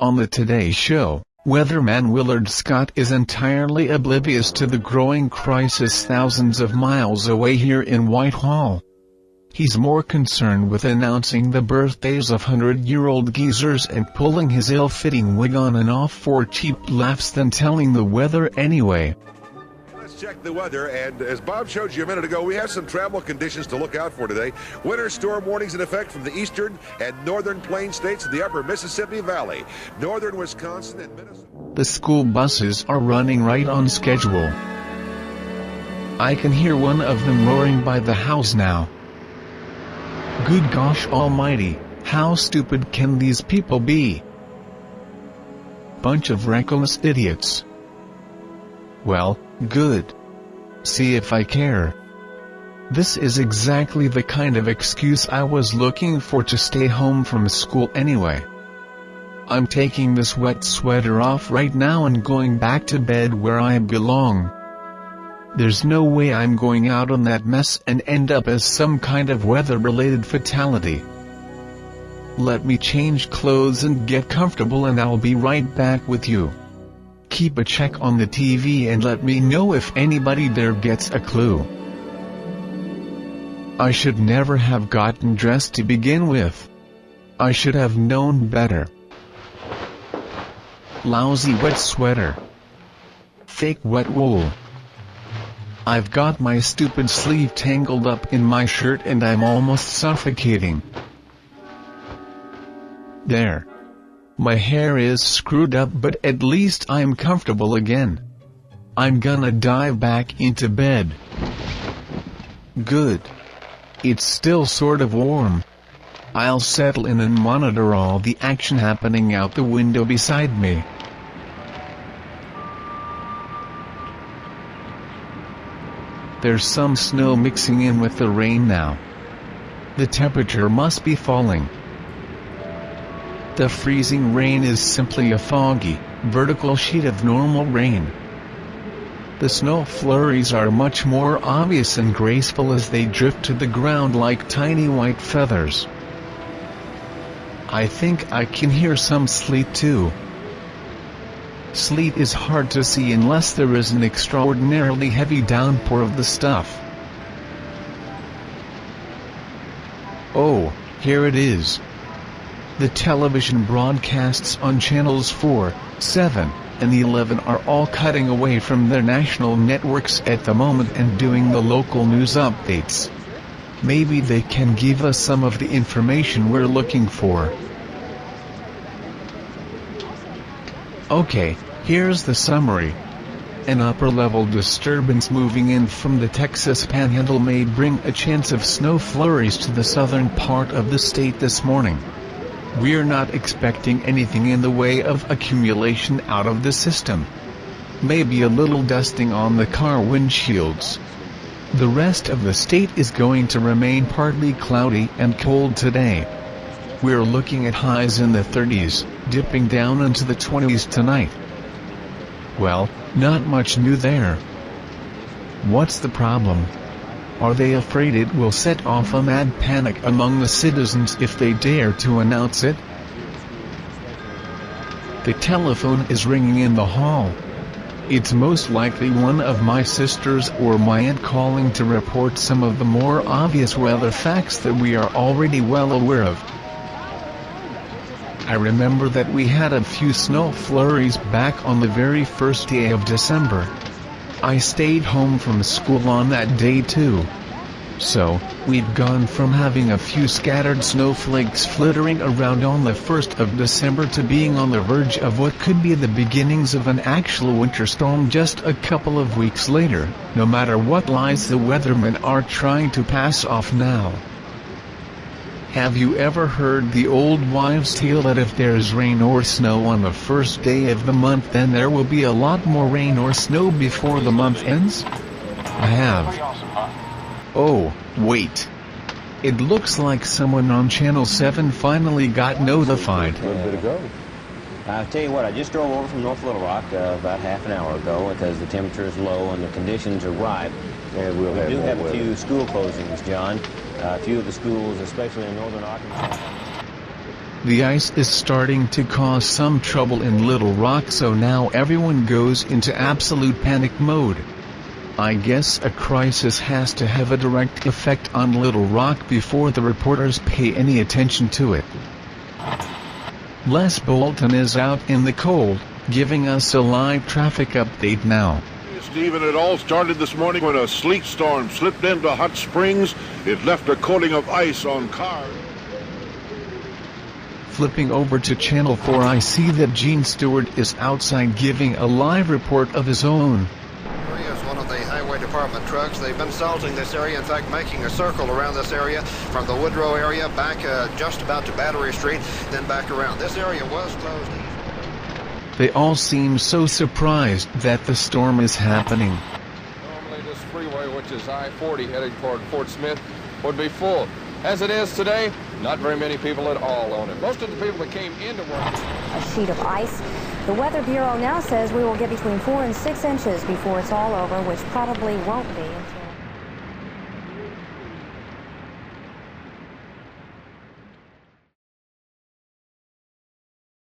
On the Today Show, weatherman Willard Scott is entirely oblivious to the growing crisis thousands of miles away here in Whitehall. He's more concerned with announcing the birthdays of 100-year-old geezers and pulling his ill-fitting wig on and off for cheap laughs than telling the weather anyway. Let's check the weather, and as Bob showed you a minute ago, we have some travel conditions to look out for today. Winter storm warnings in effect from the eastern and northern plain states of the upper Mississippi Valley, northern Wisconsin and Minnesota. The school buses are running right on schedule. I can hear one of them roaring by the house now. Good gosh almighty, how stupid can these people be? Bunch of reckless idiots. Well, good. See if I care. This is exactly the kind of excuse I was looking for to stay home from school anyway. I'm taking this wet sweater off right now and going back to bed where I belong. There's no way I'm going out on that mess and end up as some kind of weather-related fatality. Let me change clothes and get comfortable and I'll be right back with you. Keep a check on the TV and let me know if anybody there gets a clue. I should never have gotten dressed to begin with. I should have known better. Lousy wet sweater. Fake wet wool. I've got my stupid sleeve tangled up in my shirt and I'm almost suffocating. There. My hair is screwed up but at least I'm comfortable again. I'm gonna dive back into bed. Good. It's still sort of warm. I'll settle in and monitor all the action happening out the window beside me. There's some snow mixing in with the rain now. The temperature must be falling. The freezing rain is simply a foggy, vertical sheet of normal rain. The snow flurries are much more obvious and graceful as they drift to the ground like tiny white feathers. I think I can hear some sleet too. Sleet is hard to see unless there is an extraordinarily heavy downpour of the stuff. Oh, here it is. The television broadcasts on channels 4, 7, and 11 are all cutting away from their national networks at the moment and doing the local news updates. Maybe they can give us some of the information we're looking for. Okay, here's the summary. An upper-level disturbance moving in from the Texas Panhandle may bring a chance of snow flurries to the southern part of the state this morning. We're not expecting anything in the way of accumulation out of the system. Maybe a little dusting on the car windshields. The rest of the state is going to remain partly cloudy and cold today. We're looking at highs in the 30s, dipping down into the 20s tonight. Well, not much new there. What's the problem? Are they afraid it will set off a mad panic among the citizens if they dare to announce it? The telephone is ringing in the hall. It's most likely one of my sisters or my aunt calling to report some of the more obvious weather facts that we are already well aware of. I remember that we had a few snow flurries back on the very first day of December. I stayed home from school on that day too. So, we'd gone from having a few scattered snowflakes flittering around on the 1st of December to being on the verge of what could be the beginnings of an actual winter storm just a couple of weeks later, no matter what lies the weathermen are trying to pass off now. Have you ever heard the old wives' tale that if there's rain or snow on the first day of the month then there will be a lot more rain or snow before the month ends? I have. Oh, wait. It looks like someone on Channel 7 finally got notified. A little bit ago. I'll tell you what, I just drove over from North Little Rock about half an hour ago because the temperature is low and the conditions are ripe. We do have a few school closings, John. A few of the schools, especially in northern Arkansas. The ice is starting to cause some trouble in Little Rock, so now everyone goes into absolute panic mode. I guess a crisis has to have a direct effect on Little Rock before the reporters pay any attention to it. Les Bolton is out in the cold, giving us a live traffic update now. Stephen, it all started this morning when a sleet storm slipped into Hot Springs. It left a coating of ice on cars. Flipping over to Channel 4, I see that Gene Stewart is outside giving a live report of his own. Is one of the Highway Department trucks. They've been salting this area, in fact making a circle around this area from the Woodrow area back just about to Battery Street, then back around. This area was closed. They all seem so surprised that the storm is happening. Normally this freeway, which is I-40 heading toward Fort Smith, would be full. As it is today, not very many people at all on it. Most of the people that came into work. A sheet of ice. The Weather Bureau now says we will get between 4 and 6 inches before it's all over, which probably won't be until